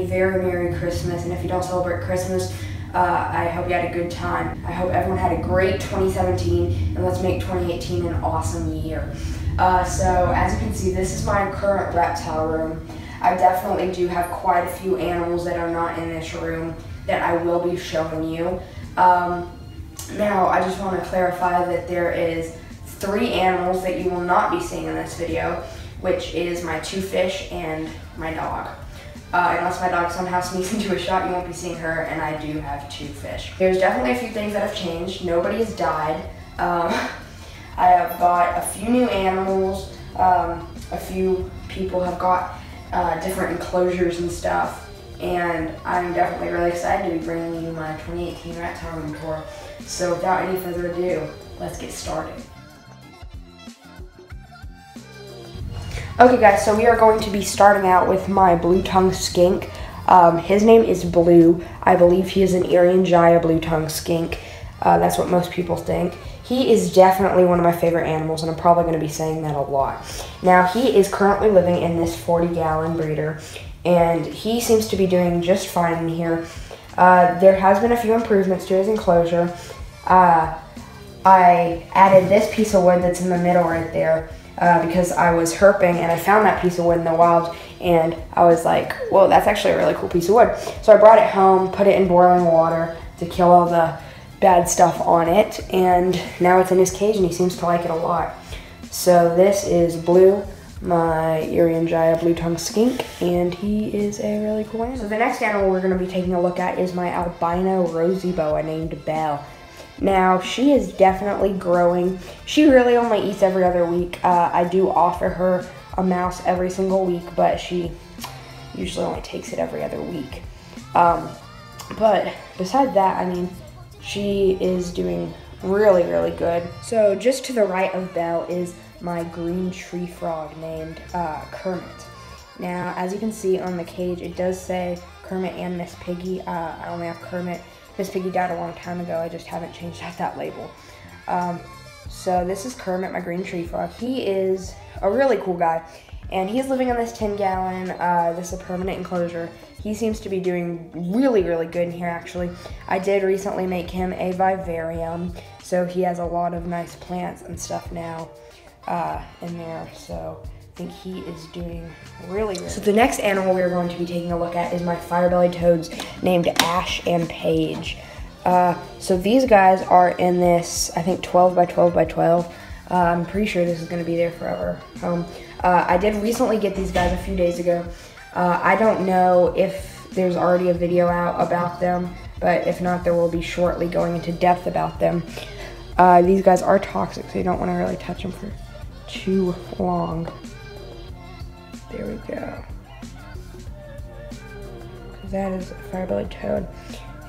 a very Merry Christmas, and if you don't celebrate Christmas, I hope you had a good time. I hope everyone had a great 2017, and let's make 2018 an awesome year. So as you can see, this is my current reptile room. I definitely do have quite a few animals that are not in this room that I will be showing you. Now, I just want to clarify that there is 3 animals that you will not be seeing in this video, which is my 2 fish and my dog. Unless my dog somehow sneaks into a shot, you won't be seeing her, and I do have 2 fish. There's definitely a few things that have changed. Nobody has died. I have got a few new animals. A few people have got different enclosures and stuff, and I'm definitely really excited to be bringing you my 2018 reptile room tour. So without any further ado, let's get started. Okay guys, so we are going to be starting out with my blue-tongued skink. His name is Blue. I believe he is an Irian blue-tongued skink. That's what most people think. He is definitely one of my favorite animals, and I'm probably going to be saying that a lot. Now, he is currently living in this 40-gallon breeder, and he seems to be doing just fine in here. There has been a few improvements to his enclosure. I added this piece of wood that's in the middle right there because I was herping, and I found that piece of wood in the wild, and I was like, whoa, that's actually a really cool piece of wood. So I brought it home, put it in boiling water to kill all the bad stuff on it, and now it's in his cage, and he seems to like it a lot. So this is Blue, my Irian blue-tongued skink, and he is a really cool animal. So the next animal we're going to be taking a look at is my albino rosy boa named Belle. Now, she is definitely growing. She really only eats every other week. I do offer her a mouse every single week, but she usually only takes it every other week. But besides that, I mean, she is doing really, really good. So just to the right of Belle is my green tree frog named Kermit. Now, as you can see on the cage, it does say Kermit and Miss Piggy. I only have Kermit. Miss Piggy died a long time ago. I just haven't changed out that label. So this is Kermit, my green tree frog. He is a really cool guy, and he's living in this 10-gallon. This is a permanent enclosure. He seems to be doing really, really good in here, actually. I did recently make him a vivarium, so he has a lot of nice plants and stuff now in there. So I think he is doing really, really good. So the next animal we're going to be taking a look at is my Fire-Bellied Toads named Ash and Paige. So these guys are in this, I think, 12 by 12 by 12. I'm pretty sure this is going to be there forever. I did recently get these guys a few days ago. I don't know if there's already a video out about them, but if not, there will be shortly going into depth about them. These guys are toxic, so you don't want to really touch them for too long. There we go. That is a Fire-Bellied Toad,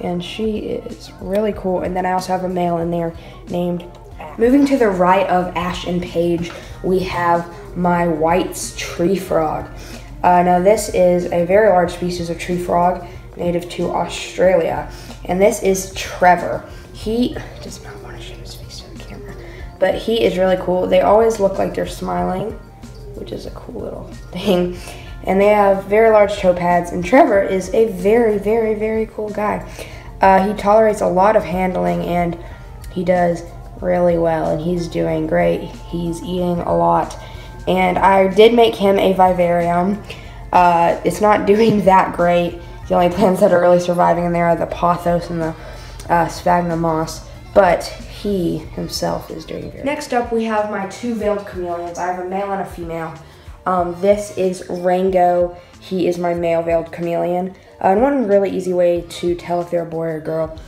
and she is really cool. And then I also have a male in there named Ash. Moving to the right of Ash and Paige, we have my White's tree frog. Now this is a very large species of tree frog native to Australia, and this is Trevor. He does not want to show his face to the camera, but he is really cool. They always look like they're smiling, which is a cool little thing, and they have very large toe pads, and Trevor is a very, very, very cool guy. He tolerates a lot of handling, and he does really well, and he's doing great. He's eating a lot. And I did make him a vivarium. It's not doing that great. The only plants that are really surviving in there are the pothos and the sphagnum moss, but he himself is doing very good. Next up, we have my 2 veiled chameleons. I have a male and a female. This is Rango. He is my male veiled chameleon. And one really easy way to tell if they're a boy or girl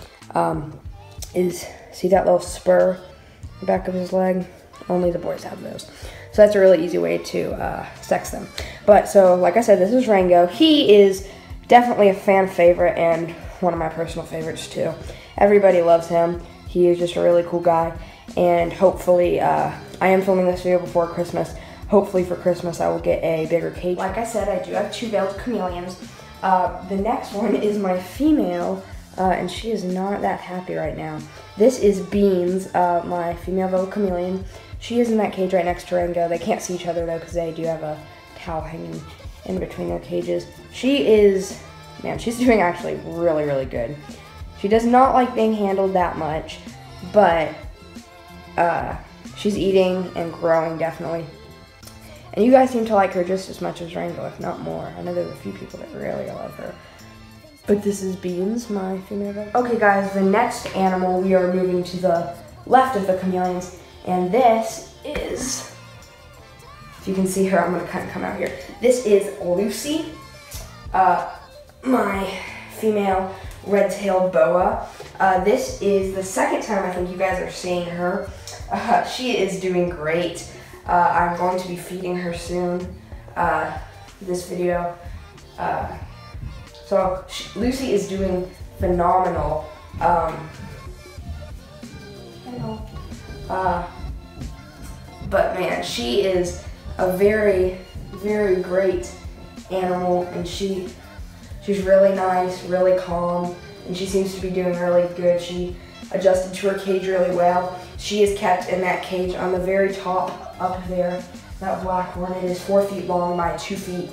is, see that little spur in the back of his leg? Only the boys have those. So that's a really easy way to sex them. But so, like I said, this is Rango. He is definitely a fan favorite and one of my personal favorites too. Everybody loves him. He is just a really cool guy. And hopefully, I am filming this video before Christmas. Hopefully for Christmas I will get a bigger cage. Like I said, I do have 2 veiled chameleons. The next one is my female, and she is not that happy right now. This is Beans, my female veiled chameleon. She is in that cage right next to Rango. They can't see each other though because they do have a towel hanging in between their cages. She is man, she's doing actually really, really good. She does not like being handled that much, but she's eating and growing definitely. And you guys seem to like her just as much as Rango, if not more. I know there's a few people that really love her. But this is Beans, my female dog. Okay guys, the next animal, we are moving to the left of the chameleons, and this is, if you can see her, I'm gonna kind of come out here. This is Lucy, my female red-tailed boa. This is the second time I think you guys are seeing her. She is doing great. I'm going to be feeding her soon, this video. So Lucy is doing phenomenal. But man, she is a very, very great animal, and she's really nice, really calm, and she seems to be doing really good. She adjusted to her cage really well. She is kept in that cage on the very top up there. That black one, it is 4 feet long by 2 feet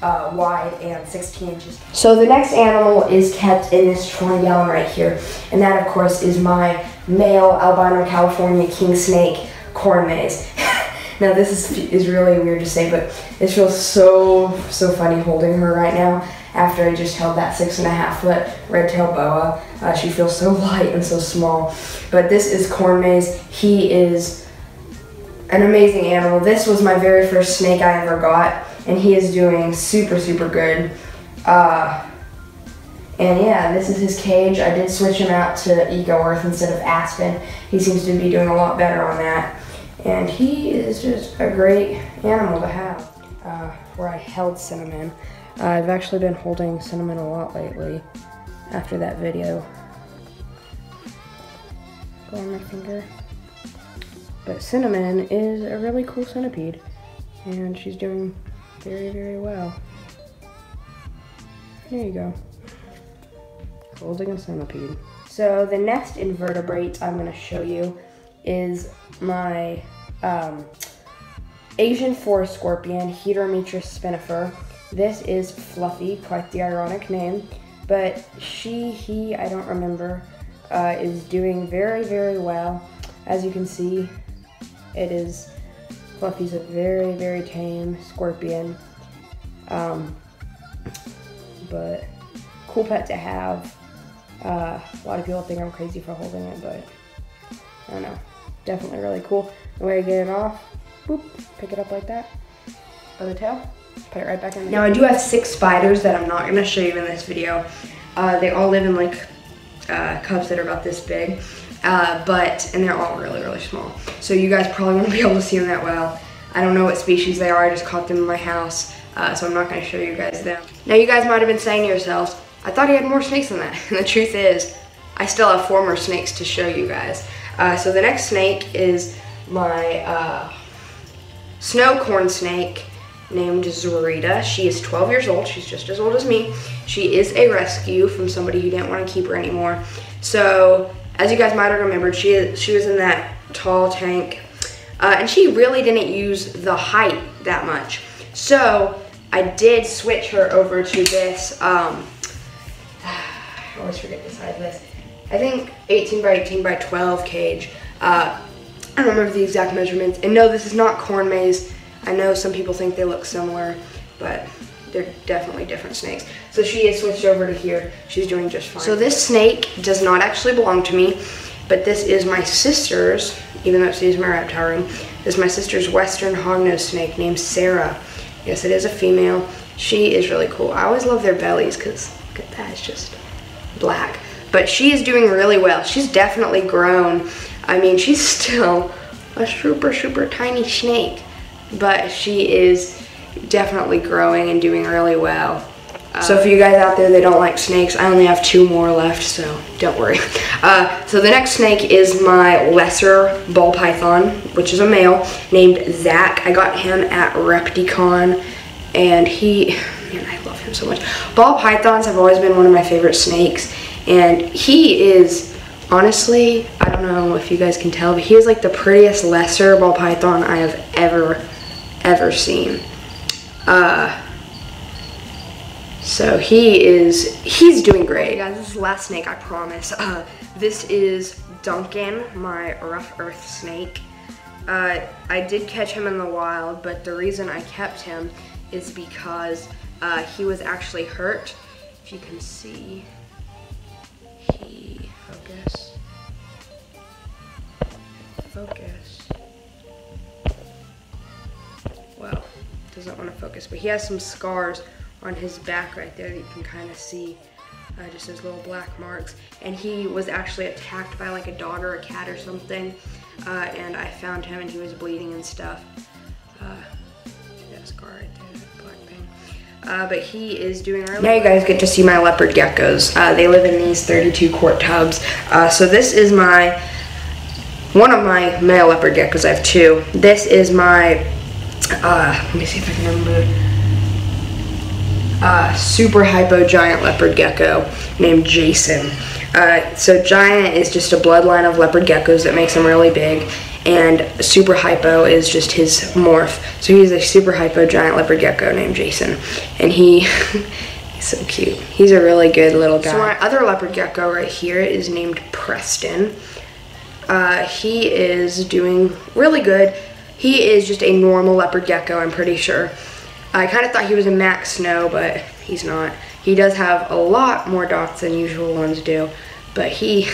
wide and 16 inches. So the next animal is kept in this 20-gallon right here, and that of course is my male albino California Kingsnake corn maze. Now this is really weird to say, but it feels so funny holding her right now after I just held that 6.5-foot red-tailed boa. She feels so light and so small. But this is Corn Maze. He is an amazing animal. This was my very first snake I ever got, and he is doing super good. And yeah, this is his cage. I did switch him out to Eco Earth instead of Aspen. He seems to be doing a lot better on that. And he is just a great animal to have. Where I held Cinnamon. I've actually been holding Cinnamon a lot lately after that video. Go on my finger. But Cinnamon is a really cool centipede, and she's doing very well. There you go. Holding a centipede. So the next invertebrate I'm going to show you is my Asian forest scorpion, Heterodon spinifer. This is Fluffy, quite the ironic name, but he, I don't remember, is doing very well. As you can see, Fluffy's a very tame scorpion, but cool pet to have. A lot of people think I'm crazy for holding it, but I don't know, definitely really cool. The way I get it off, boop, pick it up like that, by the tail. Put it right back in. Now I do have 6 spiders that I'm not going to show you in this video. They all live in like cups that are about this big, and they're all really small. So you guys probably won't be able to see them that well. I don't know what species they are. I just caught them in my house, so I'm not going to show you guys them. Now you guys might have been saying to yourselves, I thought he had more snakes than that. And the truth is, I still have 4 more snakes to show you guys. So the next snake is my snow corn snake, named Zorita. She is 12 years old. She's just as old as me. She is a rescue from somebody who didn't want to keep her anymore. So, as you guys might have remembered, she was in that tall tank, and she really didn't use the height that much. So, I did switch her over to this, I always forget the size of this. I think 18 by 18 by 12 cage. I don't remember the exact measurements. And no, this is not corn maze. I know some people think they look similar, but they're definitely different snakes. So she is switched over to here. She's doing just fine. So this snake does not actually belong to me, but this is my sister's, even though she's my reptile room, this is my sister's western hognose snake named Sarah. Yes, it is a female. She is really cool. I always love their bellies because look at that, it's just black. But she is doing really well. She's definitely grown. I mean, she's still a super tiny snake, but she is definitely growing and doing really well. So for you guys out there that don't like snakes, I only have 2 more left, so don't worry. So the next snake is my lesser ball python, which is a male, named Zach. I got him at Repticon, and man, I love him so much. Ball pythons have always been one of my favorite snakes, and he is, honestly, I don't know if you guys can tell, but he is like the prettiest lesser ball python I have ever seen. So he's doing great. Guys, this is the last snake, I promise. This is Duncan, my rough earth snake. I did catch him in the wild, but the reason I kept him is because he was actually hurt. If you can see, focus. Well, doesn't want to focus, but he has some scars on his back right there that you can kind of see, just those little black marks. And he was actually attacked by like a dog or a cat or something, and I found him and he was bleeding and stuff. That scar right there, black pain. But he is doing really Now you guys get to see my leopard geckos. They live in these 32 quart tubs. So this is one of my male leopard geckos. I have two. This is my, let me see if I can remember. Super hypo giant leopard gecko named Jason. So giant is just a bloodline of leopard geckos that makes them really big, and super hypo is just his morph. So he's a super hypo giant leopard gecko named Jason, and he's so cute. He's a really good little guy. So my other leopard gecko right here is named Preston. He is doing really good. He is just a normal leopard gecko, I'm pretty sure. I kind of thought he was a Max Snow, but he's not. He does have a lot more dots than usual ones do, but he's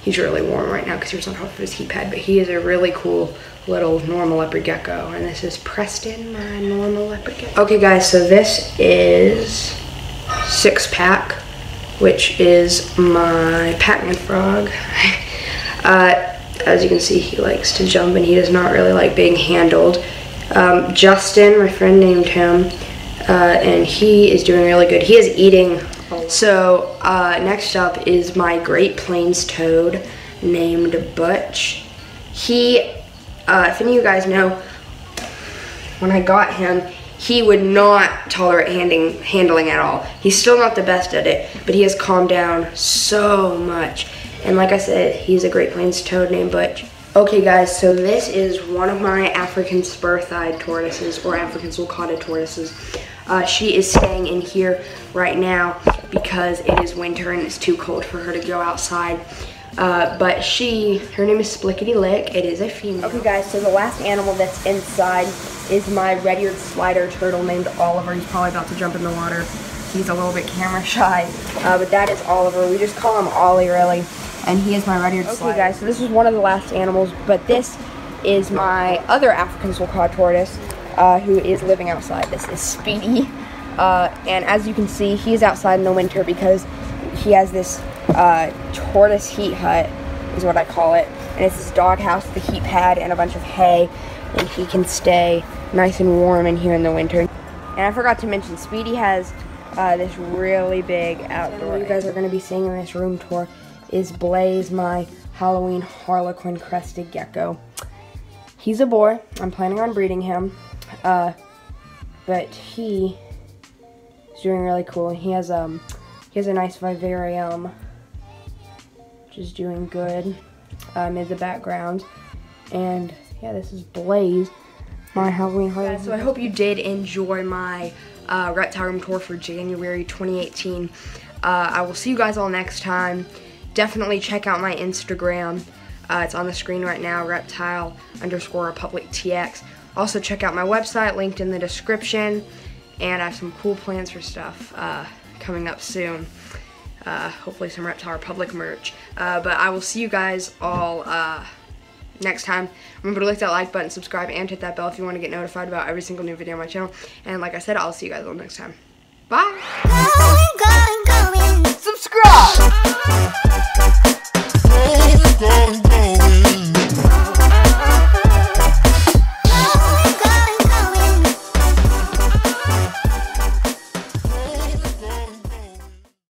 really warm right now because he was on top of his heat pad, but he is a really cool little normal leopard gecko. And this is Preston, my normal leopard gecko. Okay guys, so this is 6-pack, which is my Pacman Frog. As you can see, he likes to jump and he does not really like being handled. Justin, my friend named him, and he is doing really good. He is eating. So next up is my Great Plains Toad named Butch. He, if any of you guys know, when I got him, he would not tolerate handling at all. He's still not the best at it, but he has calmed down so much. And like I said, he's a Great Plains Toad named Butch. Okay guys, so this is one of my African spur-thighed tortoises, or African sulcata tortoises. She is staying in here right now because it is winter and it's too cold for her to go outside. But her name is Splickety Lick. It is a female. Okay guys, so the last animal that's inside is my red-eared slider turtle named Oliver. He's probably about to jump in the water. He's a little bit camera shy, but that is Oliver. We just call him Ollie, really. And he is my red-eared slider. Okay guys, so this is one of the last animals, but this is my other African sulcata tortoise, who is living outside. This is Speedy, and as you can see, he is outside in the winter because he has this tortoise heat hut, is what I call it, and it's this doghouse with a heat pad and a bunch of hay, and he can stay nice and warm in here in the winter. And I forgot to mention, Speedy has this really big outdoor. What you guys are going to be seeing in this room tour is Blaze, my Halloween Harlequin Crested Gecko. He's a boy. I'm planning on breeding him, but he is doing really cool. He has a nice vivarium, which is doing good in the background. And yeah, this is Blaze, my Halloween Harlequin. So I hope you did enjoy my reptile room tour for January 2018. I will see you guys all next time. Definitely check out my Instagram. It's on the screen right now, reptile_republictx. Also check out my website, linked in the description. And I have some cool plans for stuff coming up soon. Hopefully some Reptile Republic merch. But I will see you guys all next time. Remember to click that like button, subscribe, and hit that bell if you want to get notified about every single new video on my channel. And like I said, I'll see you guys all next time. Bye! Subscribe!